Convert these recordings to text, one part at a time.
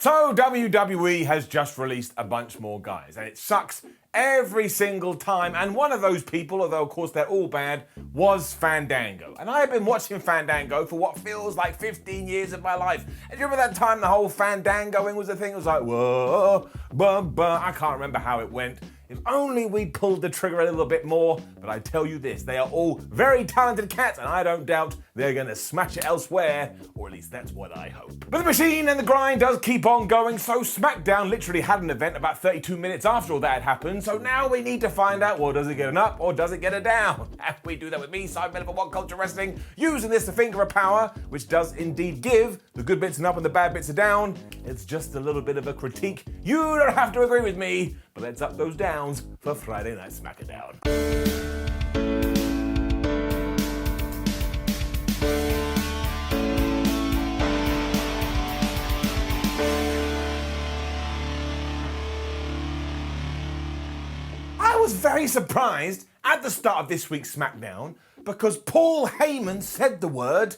So WWE has just released a bunch more guys, and it sucks every single time. And one of those people, although of course they're all bad, was Fandango. And I have been watching Fandango for what feels like 15 years of my life. And you remember that time the whole Fandangoing was a thing? It was like, whoa, I can't remember how it went. If only we'd pulled the trigger a little bit more, but I tell you this, they are all very talented cats, and I don't doubt they're gonna smash it elsewhere, or at least that's what I hope. But the machine and the grind does keep on going, so SmackDown literally had an event about 32 minutes after all that had happened, so now we need to find out, well, does it get an up or does it get a down? And we do that with me, Simon Miller for WhatCulture Wrestling, using this the finger of power, which does indeed give the good bits an up and the bad bits a down. It's just a little bit of a critique. You don't have to agree with me, but let's up those downs for Friday Night SmackDown. I was very surprised at the start of this week's SmackDown because Paul Heyman said the word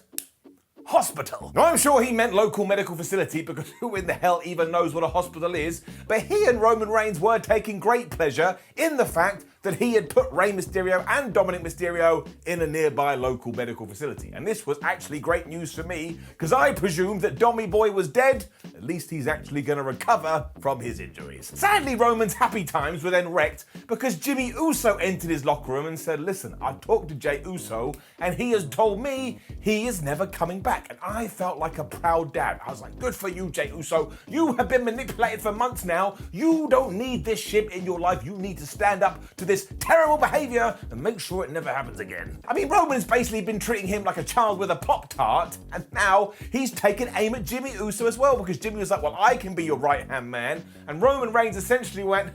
hospital. Now, I'm sure he meant local medical facility because who in the hell even knows what a hospital is, but he and Roman Reigns were taking great pleasure in the fact that he had put Rey Mysterio and Dominic Mysterio in a nearby local medical facility. And this was actually great news for me because I presumed that Dommy Boy was dead. At least he's actually going to recover from his injuries. Sadly, Roman's happy times were then wrecked because Jimmy Uso entered his locker room and said, listen, I've talked to Jey Uso and he has told me he is never coming back. And I felt like a proud dad. I was like, good for you, Jey Uso. You have been manipulated for months now. You don't need this shit in your life. You need to stand up to this terrible behavior and make sure it never happens again. I mean, Roman's basically been treating him like a child with a Pop-Tart, and now he's taken aim at Jimmy Uso as well because Jimmy was like, well, I can be your right-hand man. And Roman Reigns essentially went,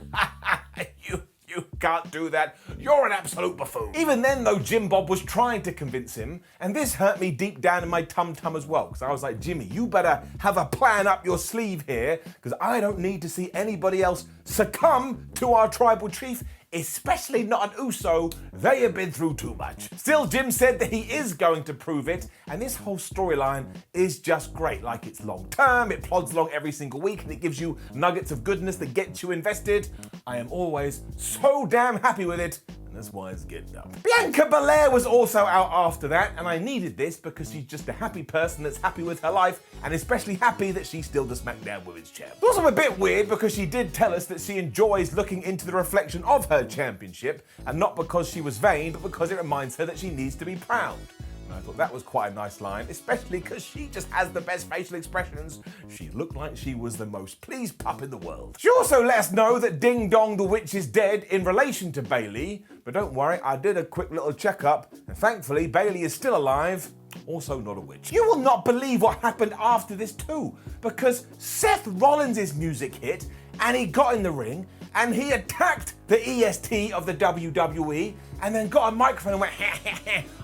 You can't do that. You're an absolute buffoon. Even then, though, Jim Bob was trying to convince him, and this hurt me deep down in my tum-tum as well, because I was like, Jimmy, you better have a plan up your sleeve here, because I don't need to see anybody else succumb to our tribal chief, especially not an Uso. They have been through too much. Still, Jim said that he is going to prove it, and this whole storyline is just great. Like, it's long term, it plods along every single week, and it gives you nuggets of goodness that get you invested. I am always so damn happy with it, and that's why it's getting up. Bianca Belair was also out after that, and I needed this because she's just a happy person that's happy with her life, and especially happy that she's still the SmackDown Women's Champ. It's also a bit weird because she did tell us that she enjoys looking into the reflection of her championship, and not because she was vain, but because it reminds her that she needs to be proud. And I thought that was quite a nice line, especially because she just has the best facial expressions. She looked like she was the most pleased pup in the world. She also let us know that Ding Dong the Witch is dead in relation to Bayley, but don't worry, I did a quick little checkup, and thankfully Bayley is still alive, also not a witch. You will not believe what happened after this too, because Seth Rollins' music hit, and he got in the ring, and he attacked the EST of the WWE, and then got a microphone and went,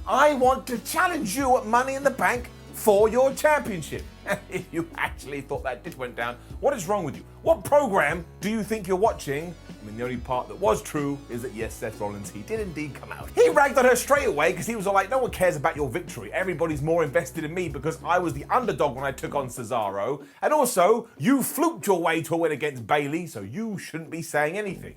I want to challenge you at Money in the Bank for your championship. If you actually thought that did went down, what is wrong with you? What program do you think you're watching? I mean, the only part that was true is that yes, Seth Rollins, he did indeed come out. He ragged on her straight away because he was all like, no one cares about your victory. Everybody's more invested in me because I was the underdog when I took on Cesaro. And also, you fluked your way to a win against Bayley, so you shouldn't be saying anything.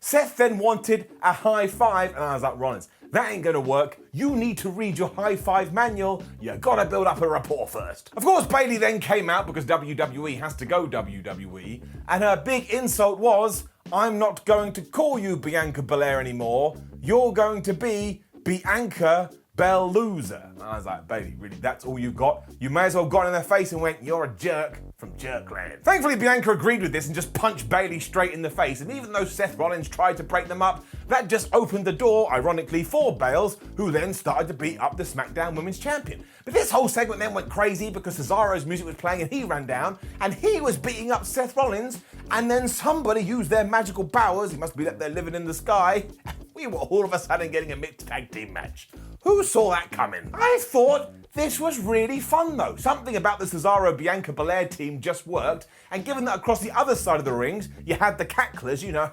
Seth then wanted a high five, and I was like, Rollins, that ain't gonna work. You need to read your high five manual. You gotta build up a rapport first. Of course, Bayley then came out because WWE has to go WWE, and her big insult was, I'm not going to call you Bianca Belair anymore. You're going to be Bianca Bell Loser. And I was like, Bayley, really, that's all you've got? You may as well got in their face and went, you're a jerk from Jerkland. Thankfully, Bianca agreed with this and just punched Bayley straight in the face. And even though Seth Rollins tried to break them up, that just opened the door, ironically, for Bales, who then started to beat up the SmackDown Women's Champion. But this whole segment then went crazy because Cesaro's music was playing and he ran down and he was beating up Seth Rollins, and then somebody used their magical powers, he must be up there living in the sky, we were all of a sudden getting a mixed tag team match. Who saw that coming? I thought this was really fun though. Something about the Cesaro-Bianca Belair team just worked, and given that across the other side of the rings, you had the cacklers, you know,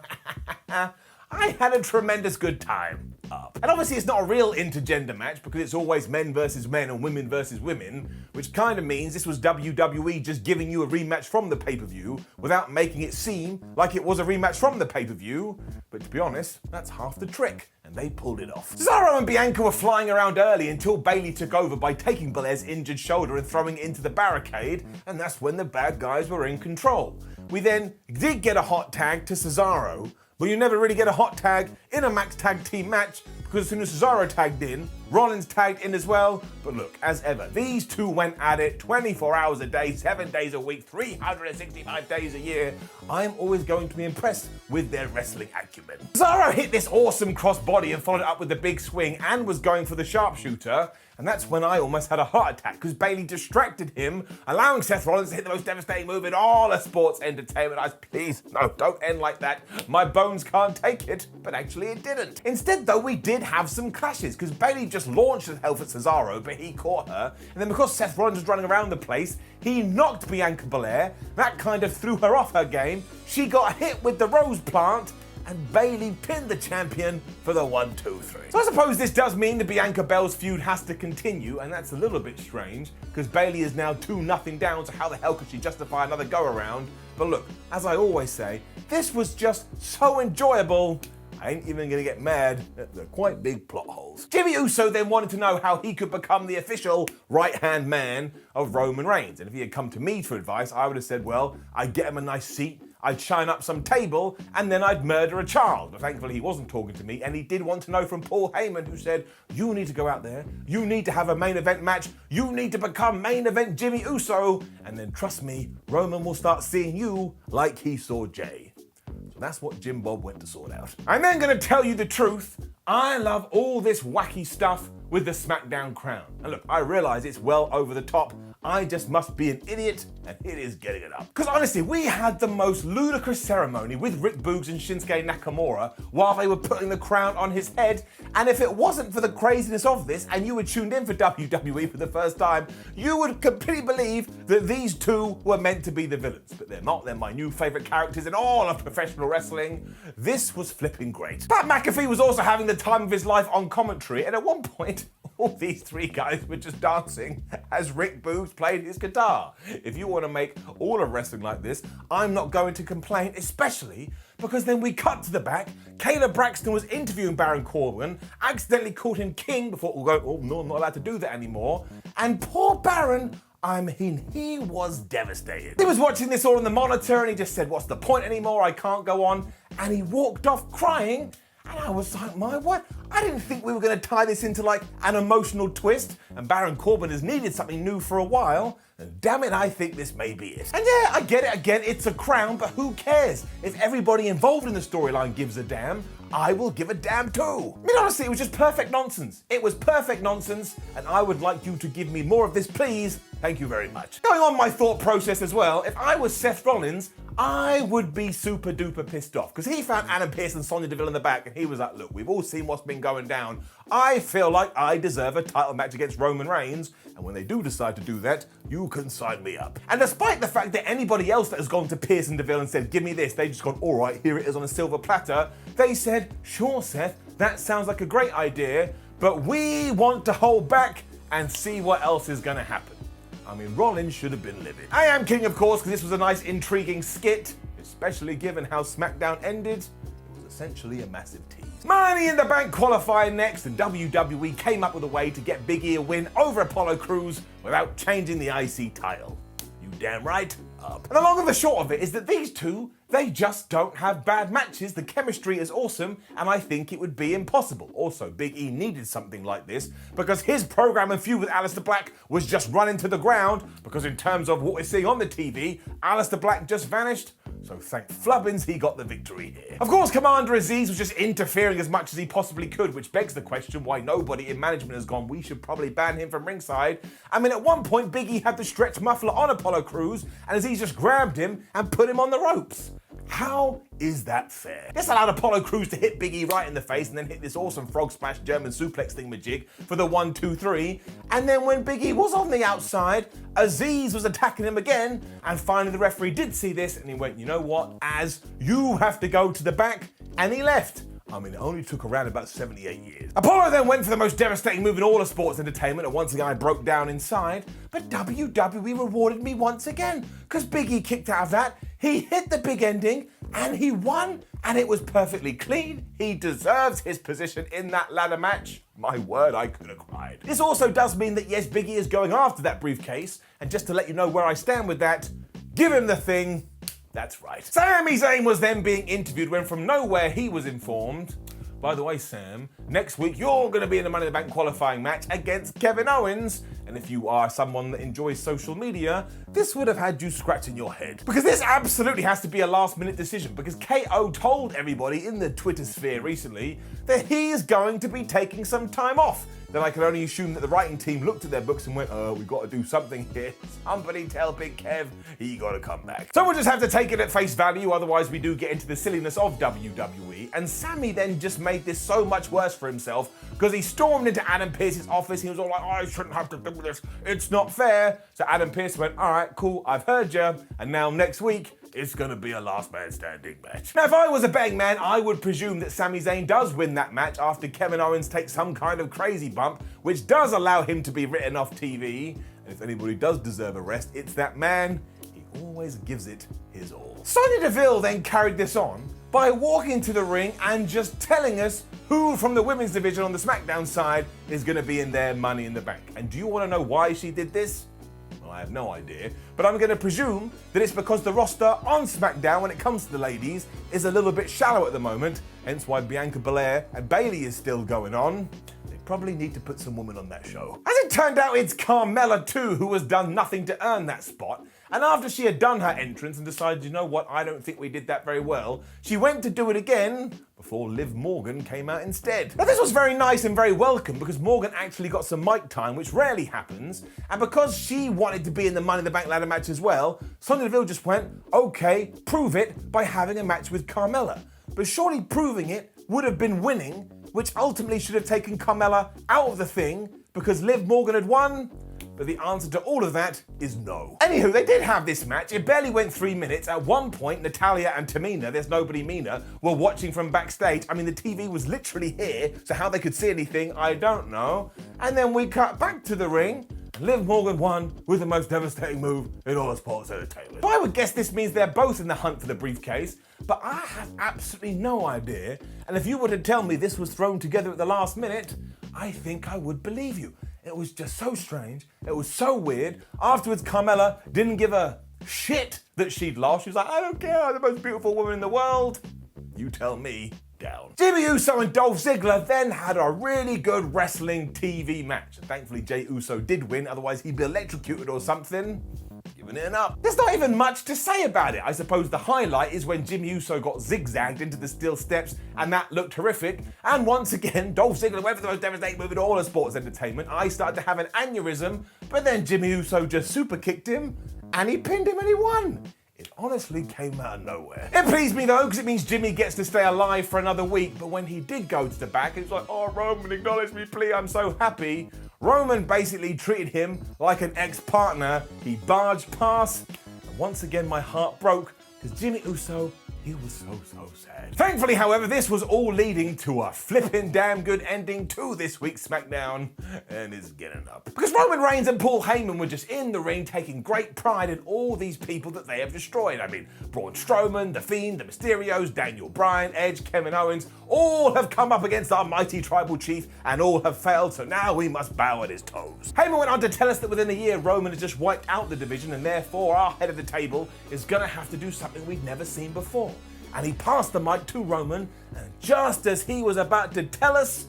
I had a tremendous good time. up. And obviously it's not a real intergender match because it's always men versus men and women versus women, which kind of means this was WWE just giving you a rematch from the pay-per-view without making it seem like it was a rematch from the pay-per-view. But to be honest, that's half the trick, and they pulled it off. Cesaro and Bianca were flying around early until Bayley took over by taking Belair's injured shoulder and throwing it into the barricade, and that's when the bad guys were in control. We then did get a hot tag to Cesaro, but you never really get a hot tag in a max tag team match because as soon as Cesaro tagged in, Rollins tagged in as well. But look, as ever, these two went at it 24 hours a day, 7 days a week, 365 days a year. I'm always going to be impressed with their wrestling acumen. Cesaro hit this awesome crossbody and followed it up with the big swing and was going for the sharpshooter. And that's when I almost had a heart attack because Bayley distracted him, allowing Seth Rollins to hit the most devastating move in all of sports entertainment. Please, no, don't end like that. My bones can't take it. But actually it didn't. Instead though, we did have some clashes because Bayley just launched herself at Cesaro, but he caught her. And then because Seth Rollins was running around the place, he knocked Bianca Belair. That kind of threw her off her game. She got hit with the rose plant, and Bayley pinned the champion for the 1, 2, 3. So I suppose this does mean the Bianca Bell's feud has to continue, and that's a little bit strange, because Bayley is now 2-0 down, so how the hell could she justify another go-around? But look, as I always say, this was just so enjoyable, I ain't even gonna get mad at the quite big plot holes. Jimmy Uso then wanted to know how he could become the official right-hand man of Roman Reigns, and if he had come to me for advice, I would have said, well, I'd get him a nice seat, I'd shine up some table, and then I'd murder a child. But thankfully he wasn't talking to me, and he did want to know from Paul Heyman, who said, you need to go out there, you need to have a main event match, you need to become main event Jimmy Uso, and then trust me, Roman will start seeing you like he saw Jay. So that's what Jim Bob went to sort out. I'm then gonna tell you the truth. I love all this wacky stuff with the SmackDown crown. And look, I realize it's well over the top. I just must be an idiot, and it is getting it up. Because honestly, we had the most ludicrous ceremony with Rick Boogs and Shinsuke Nakamura while they were putting the crown on his head, and if it wasn't for the craziness of this, and you were tuned in for WWE for the first time, you would completely believe that these two were meant to be the villains. But they're not. They're my new favorite characters in all of professional wrestling. This was flipping great. Pat McAfee was also having the time of his life on commentary, and at one point, all these three guys were just dancing as Rick Boogs played his guitar. If you want to make all of wrestling like this, I'm not going to complain, especially because then we cut to the back. Kayla Braxton was interviewing Baron Corbin, accidentally called him king before we go, oh no, I'm not allowed to do that anymore. And poor Baron, he was devastated. He was watching this all on the monitor and he just said, what's the point anymore? I can't go on. And he walked off crying. And I was like, my what? I didn't think we were going to tie this into like an emotional twist, and Baron Corbin has needed something new for a while, and damn it, I think this may be it. And yeah, I get it, again, it's a crown, but who cares? If everybody involved in the storyline gives a damn, I will give a damn too. I mean, honestly, it was just perfect nonsense. It was perfect nonsense, and I would like you to give me more of this, please. Thank you very much. Going on my thought process as well, if I was Seth Rollins, I would be super duper pissed off because he found Adam Pearce and Sonya Deville in the back and he was like, look, we've all seen what's been going down. I feel like I deserve a title match against Roman Reigns, and when they do decide to do that, you can sign me up. And despite the fact that anybody else that has gone to Pearce and Deville and said, give me this, they've just gone, all right, here it is on a silver platter, they said, sure, Seth, that sounds like a great idea, but we want to hold back and see what else is gonna happen. I mean, Rollins should have been livid. I am king, of course, because this was a nice, intriguing skit, especially given how SmackDown ended. It was essentially a massive tease. Money in the Bank qualified next, and WWE came up with a way to get Big E a win over Apollo Crews without changing the IC title. You damn right. Up. And the long and the short of it is that these two, they just don't have bad matches. The chemistry is awesome, and I think it would be impossible. Also, Big E needed something like this because his program and feud with Aleister Black was just running to the ground because in terms of what we're seeing on the TV, Aleister Black just vanished. So thank Flubbins he got the victory here. Of course, Commander Aziz was just interfering as much as he possibly could, which begs the question why nobody in management has gone, we should probably ban him from ringside. I mean, at one point, Big E had the stretch muffler on Apollo Crews, and Aziz just grabbed him and put him on the ropes. How is that fair? This allowed Apollo Crews to hit Big E right in the face and then hit this awesome frog splash German suplex thingamajig for the 1, 2, 3. And then when Big E was on the outside, Aziz was attacking him again. And finally the referee did see this and he went, you know what, Az, you have to go to the back. And he left. I mean, it only took around about 78 years. Apollo then went for the most devastating move in all of sports entertainment, and once again I broke down inside. But WWE rewarded me once again, because Big E kicked out of that, he hit the big ending, and he won, and it was perfectly clean. He deserves his position in that ladder match. My word, I could have cried. This also does mean that yes, Big E is going after that briefcase, and just to let you know where I stand with that, give him the thing. That's right. Sami Zayn was then being interviewed when from nowhere he was informed, by the way, Sam, next week you're going to be in the Money in the Bank qualifying match against Kevin Owens. And if you are someone that enjoys social media, this would have had you scratching your head. Because this absolutely has to be a last minute decision, because KO told everybody in the Twitter sphere recently that he is going to be taking some time off. Then I can only assume that the writing team looked at their books and went, we've got to do something here. Somebody tell Big Kev he got to come back. So we'll just have to take it at face value, otherwise we do get into the silliness of WWE. And Sami then just made this so much worse for himself because he stormed into Adam Pearce's office. He was all like, I shouldn't have to do this. It's not fair. So Adam Pearce went, all right, cool, I've heard you. And now next week, it's going to be a last man standing match. Now, if I was a betting man, I would presume that Sami Zayn does win that match after Kevin Owens takes some kind of crazy bump, which does allow him to be written off TV. And if anybody does deserve a rest, it's that man. He always gives it his all. Sonya Deville then carried this on by walking to the ring and just telling us who from the women's division on the SmackDown side is going to be in their Money in the Bank. And do you want to know why she did this? I have no idea, but I'm going to presume that it's because the roster on SmackDown when it comes to the ladies is a little bit shallow at the moment, hence why Bianca Belair and Bayley is still going on. They probably need to put some women on that show. As it turned out, it's Carmella too who has done nothing to earn that spot, and after she had done her entrance and decided, you know what, I don't think we did that very well, she went to do it again before Liv Morgan came out instead. Now this was very nice and very welcome because Morgan actually got some mic time, which rarely happens, and because she wanted to be in the Money in the Bank ladder match as well, Sonya Deville just went, okay, prove it by having a match with Carmella. But surely proving it would have been winning, which ultimately should have taken Carmella out of the thing because Liv Morgan had won. But the answer to all of that is no. Anywho, they did have this match. It barely went 3 minutes. At one point, Natalya and Tamina, there's nobody meaner, were watching from backstage. I mean, the TV was literally here, so how they could see anything, I don't know. And then we cut back to the ring. Liv Morgan won with the most devastating move in all of sports entertainment. So I would guess this means they're both in the hunt for the briefcase, but I have absolutely no idea. And if you were to tell me this was thrown together at the last minute, I think I would believe you. It was just so strange. It was so weird. Afterwards, Carmella didn't give a shit that she'd lost. She was like, I don't care, I'm the most beautiful woman in the world. You tell me. Down. Jimmy Uso and Dolph Ziggler then had a really good wrestling TV match. Thankfully, Jey Uso did win, otherwise he'd be electrocuted or something. Giving it an up. There's not even much to say about it. I suppose the highlight is when Jimmy Uso got zigzagged into the steel steps, and that looked horrific. And once again, Dolph Ziggler went for the most devastating move in all of sports entertainment. I started to have an aneurysm, but then Jimmy Uso just super kicked him, and he pinned him and he won. It honestly came out of nowhere. It pleased me though, because it means Jimmy gets to stay alive for another week, but when he did go to the back, it was like, oh, Roman, acknowledge me, please, I'm so happy. Roman basically treated him like an ex-partner. He barged past, and once again my heart broke, because Jimmy Uso, he was so sad. Thankfully, however, this was all leading to a flipping damn good ending to this week's SmackDown, and it's getting up. Because Roman Reigns and Paul Heyman were just in the ring taking great pride in all these people that they have destroyed. I mean, Braun Strowman, The Fiend, The Mysterios, Daniel Bryan, Edge, Kevin Owens, all have come up against our mighty tribal chief and all have failed, so now we must bow at his toes. Heyman went on to tell us that within a year, Roman has just wiped out the division and therefore our head of the table is gonna have to do something we've never seen before. And he passed the mic to Roman, and just as he was about to tell us,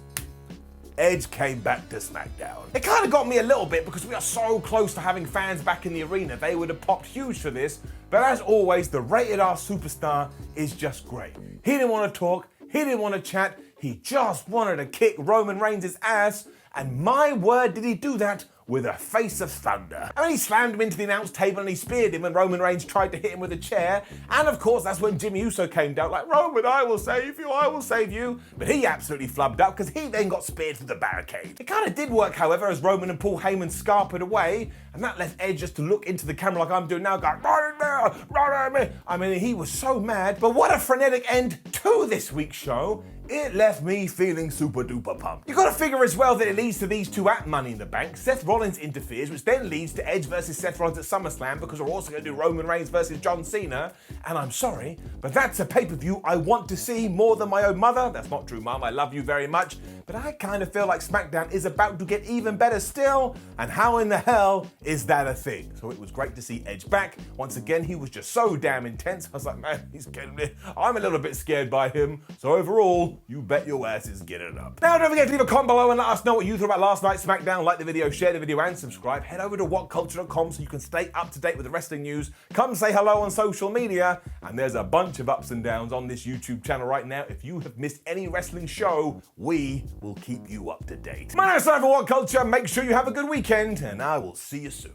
Edge came back to SmackDown. It kind of got me a little bit because we are so close to having fans back in the arena. They would have popped huge for this, but as always, the Rated R superstar is just great. He didn't want to talk, he didn't want to chat, he just wanted to kick Roman Reigns' ass, and my word did he do that with a face of thunder. I mean, he slammed him into the announce table and he speared him when Roman Reigns tried to hit him with a chair. And of course, that's when Jimmy Uso came down like, Roman, I will save you, I will save you. But he absolutely flubbed up because he then got speared through the barricade. It kind of did work, however, as Roman and Paul Heyman scarpered away. and that left Edge just to look into the camera like I'm doing now, going, right there, right at me. I mean, he was so mad. But what a frenetic end to this week's show. It left me feeling super duper pumped. You gotta figure as well that it leads to these two at Money in the Bank. Seth Rollins interferes, which then leads to Edge versus Seth Rollins at SummerSlam, because we're also gonna do Roman Reigns versus John Cena. And I'm sorry, but that's a pay-per-view I want to see more than my own mother. That's not true, Mum. I love you very much. But I kind of feel like SmackDown is about to get even better still. And how in the hell is that a thing? So it was great to see Edge back. Once again, he was just so damn intense. I was like, man, he's getting me. I'm a little bit scared by him. So overall, you bet your ass is getting up. Now, don't forget to leave a comment below and let us know what you thought about last night's SmackDown. Like the video, share the video, and subscribe. Head over to WhatCulture.com so you can stay up to date with the wrestling news. Come say hello on social media. And there's a bunch of ups and downs on this YouTube channel right now. If you have missed any wrestling show, we will keep you up to date. My name's Simon for WhatCulture. Make sure you have a good weekend, and I will see you soon.